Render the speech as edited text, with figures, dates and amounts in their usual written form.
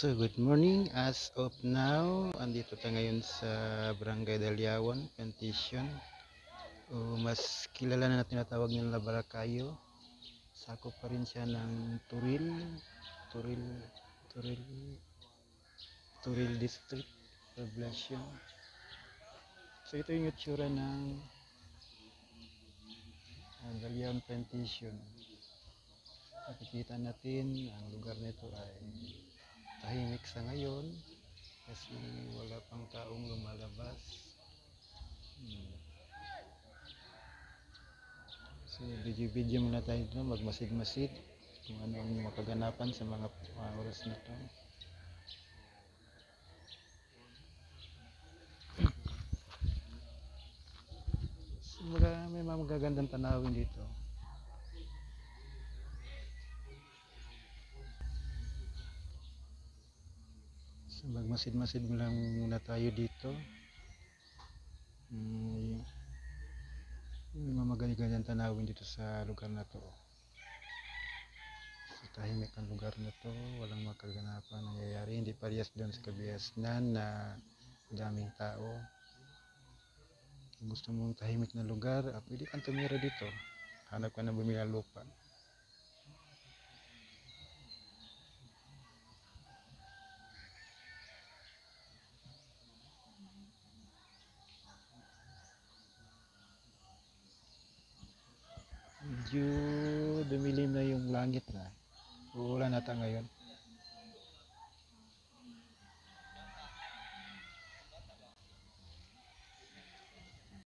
So good morning. As of now, andito tayo ngayon sa Barangay Dalyawan, Plantation. O mas kilala na tinatawag nilang Labaracayo. Sakop pa rin siya ng Turil, Turil, Turil District, Poblacion. So ito yung itsura ng Dalyawan Plantation. Nakikita natin ang lugar nito ay tahimik sa ngayon kasi wala pang taong lumalabas. So video muna tayo dito, magmasid-masid kung ano ang makaganapan sa mga oras na to. So, may mga magagandang tanawin dito. So magmasid-masid lang muna tayo dito. May mga magagandang tanawin dito sa lugar na to. So, tahimik ang lugar na to, walang makaganapan nangyayari, hindi parehas doon sa Kabiasnan na daming tao. Kung gusto mong tahimik na lugar, pwede kang tumira dito. Hanap ka ng bumili ng lupa. Medyo dumilim na yung langit na. Uulan nata ngayon.